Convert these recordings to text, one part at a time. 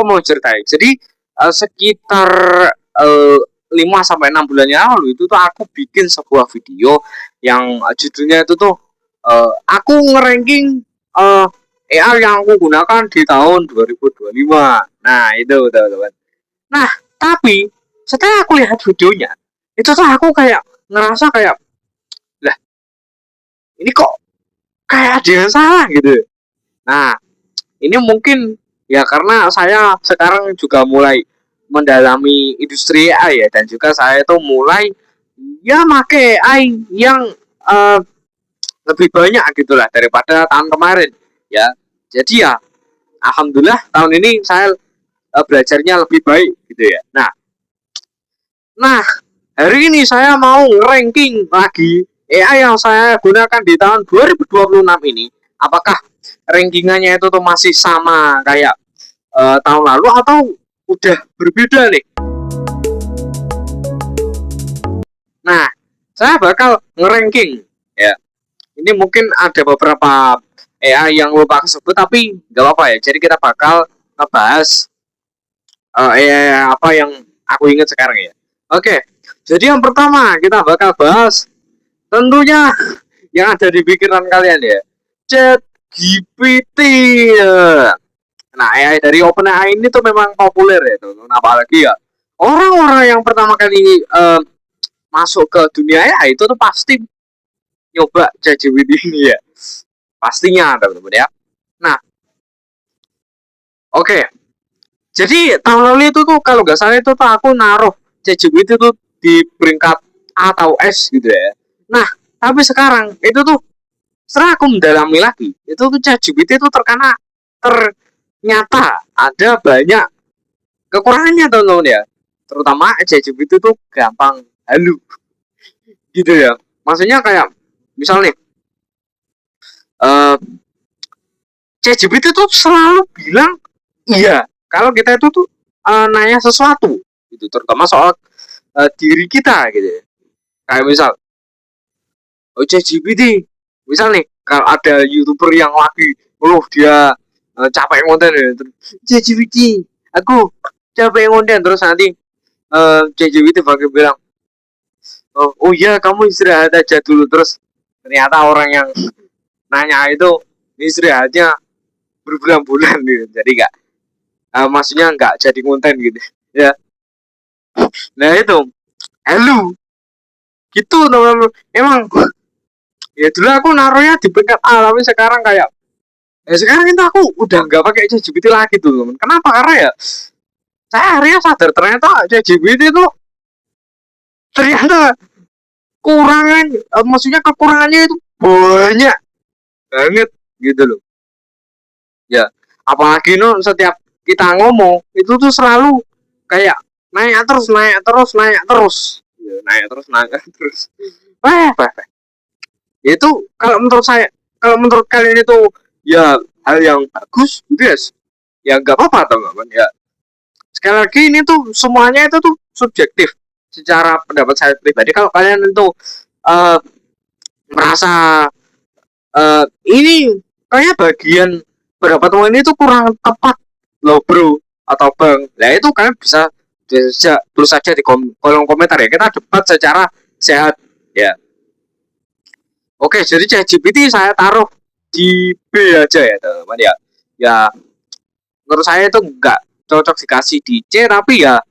mau ceritain. Jadi sekitar 5 sampai 6 bulan yang lalu itu tuh aku bikin sebuah video yang judulnya itu tuh aku ngeranking AI yang aku gunakan di tahun 2025. Nah, itu teman-teman. Nah, tapi setelah aku lihat videonya, itu tuh aku kayak ngerasa kayak, lah, ini kok kayak ada yang salah gitu. Nah, ini mungkin ya karena saya sekarang juga mulai mendalami industri AI ya, dan juga saya itu mulai ya make AI yang eh, lebih banyak gitulah daripada tahun kemarin ya. Jadi ya alhamdulillah tahun ini saya belajarnya lebih baik gitu ya. Nah, hari ini saya mau ranking lagi AI yang saya gunakan di tahun 2026 ini. Apakah rankingannya itu tuh masih sama kayak tahun lalu atau udah berbeda nih? Nah, saya bakal ngeranking ya. Ini mungkin ada beberapa AI yang lupa kesebut tapi nggak apa-apa ya. Jadi kita bakal ngebahas AI apa yang aku ingat sekarang ya. Oke, jadi yang pertama kita bakal bahas tentunya yang ada di pikiran kalian ya, Chat GPT. Nah, AI dari OpenAI ini tuh memang populer ya, teman-teman. Apalagi ya orang-orang yang pertama kali masuk ke dunia AI itu tuh pasti nyoba ChatGPT ini ya, pastinya teman-teman ya. Nah, oke. Jadi tahun lalu itu tuh kalau nggak salah itu tuh aku naruh ChatGPT itu di peringkat A atau S gitu ya. Nah, tapi sekarang itu tuh setelah aku mendalami lagi, itu tuh ChatGPT itu ternyata ada banyak kekurangannya teman-teman ya. Terutama ChatGPT itu gampang halu gitu ya. Maksudnya kayak misal nih uh, ChatGPT tuh selalu bilang iya kalau kita itu tuh nanya sesuatu gitu, terutama soal diri kita gitu ya. Kayak misal oh ChatGPT, misal nih kalau ada YouTuber yang lagi dia capek konten ya, terus ChatGPT aku capek konten, terus nanti ChatGPT bakal bilang oh iya kamu istirahat aja dulu, terus ternyata orang yang nanya itu istirahatnya berbulan-bulan gitu, jadi nggak maksudnya nggak jadi konten gitu ya. Nah itu halo gitu teman-teman. Emang ya dulu aku naruhnya di peringkat A tapi sekarang kayak ya sekarang itu aku udah nggak pakai ChatGPT lagi tuh teman. Kenapa? Karena ya saya akhirnya sadar ternyata ChatGPT itu ternyata kurangan maksudnya kekurangannya itu banyak banget gitu loh ya. Apalagi no setiap kita ngomong itu tuh selalu kayak naik terus naik terus naik terus ya, naik terus naik terus. Wah, itu kalau menurut saya, kalau menurut kalian itu ya hal yang bagus gitu ya, ya nggak apa-apa teman-teman ya. Sekali lagi ini tuh semuanya itu tuh subjektif secara pendapat saya pribadi. Kalau kalian itu uh, merasa ini kayak bagian berapa teman ini tuh kurang tepat loh bro atau bang, nah itu kalian bisa tulis saja di kolom komentar ya, kita debat secara sehat ya. Oke, jadi ChatGPT saya taruh di B aja ya teman-teman ya. Ya menurut saya itu nggak cocok dikasih di C, tapi ya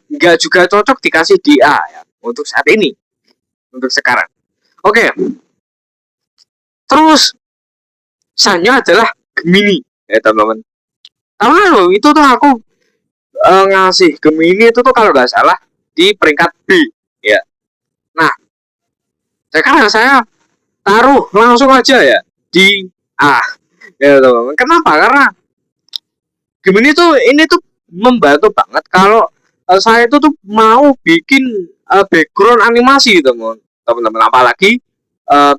nggak juga cocok dikasih di A ya untuk saat ini, untuk sekarang. Oke, terus selanjutnya adalah Gemini ya teman-teman. Karena loh itu tuh aku ngasih Gemini itu tuh kalau nggak salah di peringkat B ya. Nah, sekarang saya taruh langsung aja ya di A ya teman-teman. Kenapa? Karena Gemini tuh ini tuh membantu banget kalau saya itu tuh mau bikin background animasi gitu teman-teman. Apalagi uh,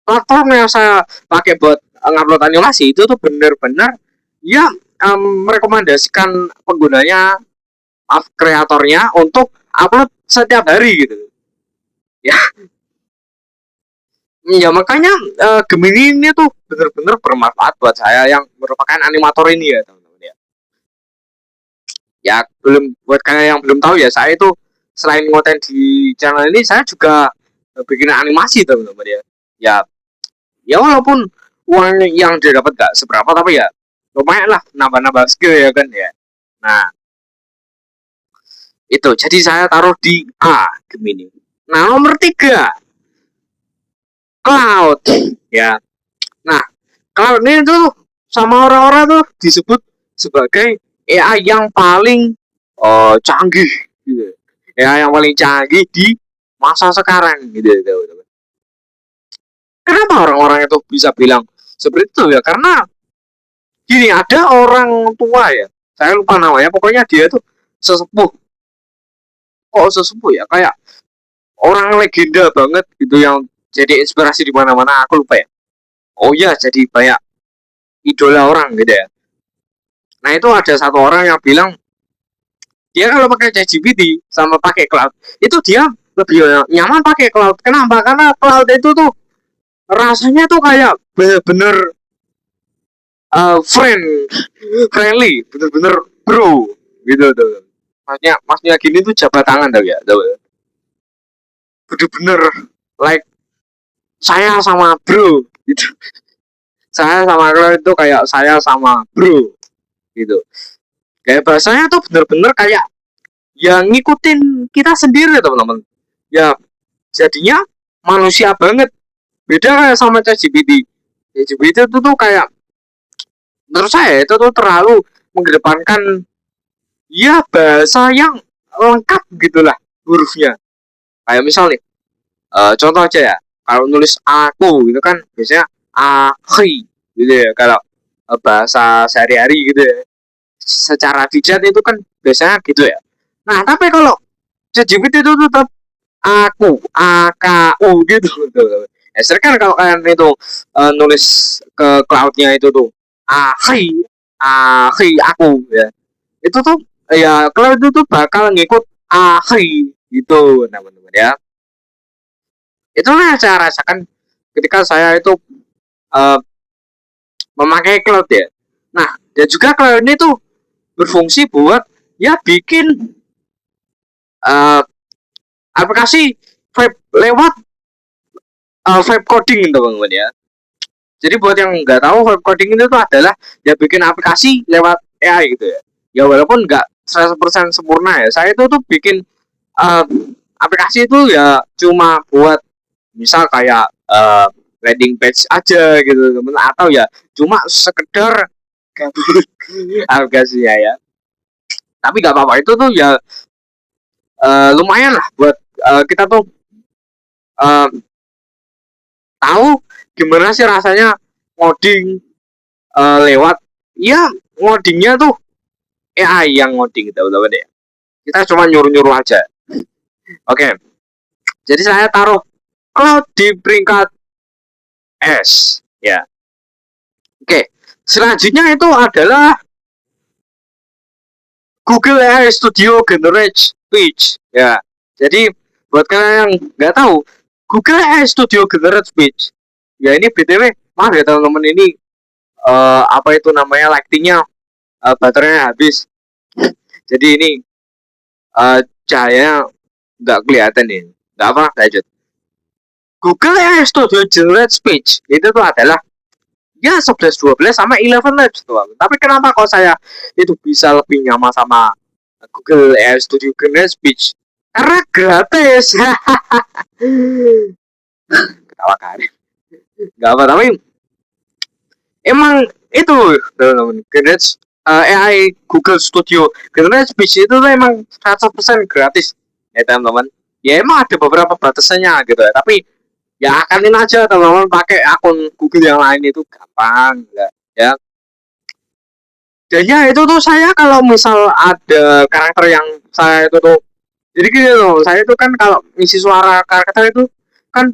platform yang saya pakai buat ngupload animasi itu tuh bener-bener ya merekomendasikan penggunanya, kreatornya untuk upload setiap hari gitu ya. Ya makanya Gemini ini tuh bener-bener bermanfaat buat saya yang merupakan animator ini ya teman-teman ya. Ya belum, buat kalian yang belum tahu ya, saya itu selain konten di channel ini saya juga bikin animasi teman-teman ya. Ya ya walaupun uang yang dia dapat gak seberapa, tapi ya lumayan lah, nambah-nambah skill ya kan ya. Nah itu jadi saya taruh di A Gemini. Nah nomor 3 Cloud ya. Nah Cloud ini tuh sama orang-orang tuh disebut sebagai AI yang paling canggih gitu. AI yang paling canggih di masa sekarang gitu, gitu. Kenapa orang-orang itu bisa bilang seperti itu ya? Karena gini, ada orang tua ya, saya lupa namanya, pokoknya dia tuh sesepuh, kok sesepuh ya, kayak orang legenda banget gitu yang jadi inspirasi di mana-mana, aku lupa ya. Oh iya, jadi banyak idola orang gitu ya. Nah itu ada satu orang yang bilang dia kalau pakai ChatGPT sama pakai cloud itu dia lebih nyaman pakai cloud. Kenapa? Karena cloud itu tuh rasanya tuh kayak bener-bener friendly, bener-bener bro gitu tuh. Maksudnya gini tuh jabat tangan tau ya, tau ya. Bener-bener like saya sama bro gitu. Saya sama cloud itu kayak saya sama bro gitu. Kayak bahasanya tuh bener-bener kayak yang ngikutin kita sendiri teman-teman. Ya jadinya manusia banget. Beda kayak sama ChatGPT. ChatGPT itu tuh kayak, menurut saya itu tuh terlalu mengedepankan ya bahasa yang lengkap gitulah hurufnya. Kayak misal nih, contoh aja ya, kalau nulis aku gitu kan biasanya akhi gitu ya. Kalau bahasa sehari-hari gitu ya, secara bijak itu kan biasanya gitu ya. Nah tapi kalau ChatGPT itu tetap aku aku gitu tuh. Ya sering kan kalau kalian itu nulis ke cloudnya itu tuh akhi aku ya, itu tuh ya cloud itu tuh bakal ngikut akhi gitu teman-teman ya. Itulah yang saya rasakan ketika saya itu uh, memakai cloud ya. Nah dan juga cloud ini tuh berfungsi buat ya bikin uh, aplikasi web lewat web coding teman-teman ya. Jadi buat yang nggak tahu, web coding itu tuh adalah ya bikin aplikasi lewat AI gitu ya. Ya walaupun nggak 100% sempurna ya. Saya itu tuh bikin uh, aplikasi itu ya cuma buat misal kayak landing page aja gitu teman, atau ya cuma sekedar aplikasinya ya. Tapi nggak apa-apa, itu tuh ya lumayan lah buat kita tuh uh, tahu gimana sih rasanya ngoding lewat ya ngodingnya tuh AI yang ngoding gitu teman ya. Kita cuma nyuruh-nyuruh aja. Oke, jadi saya taruh cloud di peringkat S ya. Oke, selanjutnya itu adalah Google AI Studio Generate Speech ya. Jadi buat kalian yang nggak tahu, Google AI Studio Generate Speech ya, ini btw maaf ya teman-teman, ini apa itu namanya, lightingnya baterainya habis. Jadi ini cahaya nggak kelihatan nih, nggak apa lanjut. Google AI Studio Generate Speech itu tuh adalah ya 11 12 sama 11 Labs tuh. Tapi kenapa kok saya itu bisa lebih nyaman sama Google AI Studio Generate Speech? Karena gratis. Ketawa kan. Gak apa, tapi emang itu Generate AI Google Studio Generate Speech itu tuh emang 100% gratis ya teman-teman. Ya emang ada beberapa batasannya gitu ya, tapi ya akanin aja teman-teman, pakai akun Google yang lain itu gampang ya. Dan ya itu tuh saya kalau misal ada karakter yang saya itu tuh, jadi gini loh, saya itu kan kalau ngisi suara karakter itu kan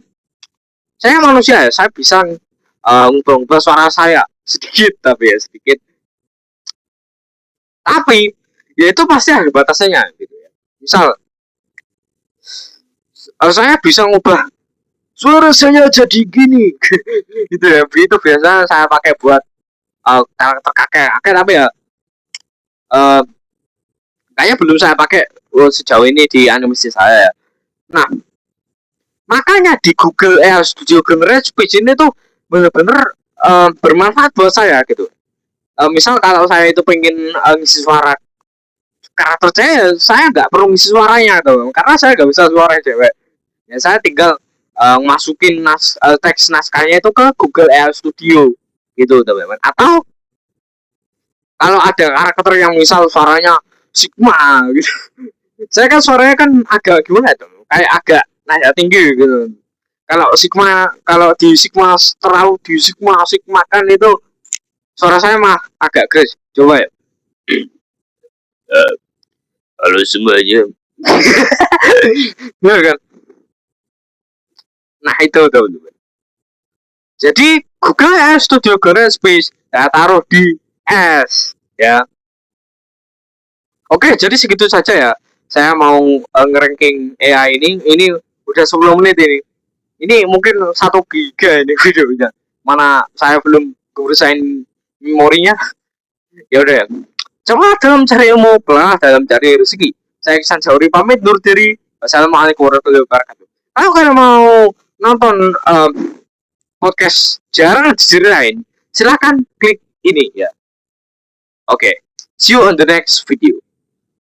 saya manusia ya, saya bisa ngubah suara saya sedikit, tapi ya sedikit, tapi ya itu pasti ada batasnya gitu ya. Misal saya bisa ngubah suara saya jadi gini gitu ya, itu biasa saya pakai buat karakter kakek kakek, tapi ya uh, Kayaknya belum saya pakai sejauh ini di animasi saya ya. Nah, makanya di Google Studio Generate Speech ini tuh bener-bener bermanfaat buat saya gitu. Misal kalau saya itu pengen ngisi suara karakter saya nggak perlu ngisi suaranya tuh, karena saya nggak bisa suara cewek. Ya saya tinggal masukin teks naskahnya itu ke Google AI Studio gitu teman-teman. Atau kalau ada karakter yang misal suaranya Sigma gitu, saya kan suaranya kan agak gimana tuh, kayak agak nada tinggi gitu. Kalau di Sigma terlalu di Sigma kan itu suara saya mah agak keras. Coba ya. Halo semuanya. Ya kan? Nah itu tuh. Jadi Google Studio Generate Space saya taruh di S ya. Oke, jadi segitu saja ya. Saya mau ngeranking AI ini udah 10 menit ini. Ini mungkin 1 giga ini videonya. Mana saya belum ngurusin memorinya. Ya udah ya. Coba dalam cari ilmu, pelah dalam cari rezeki. Saya Kisan Jauri pamit dur diri. Wassalamualaikum warahmatullahi wabarakatuh. Kalau kalian mau nonton podcast jarang diceritain, silahkan klik ini ya. Oke, see you on the next video.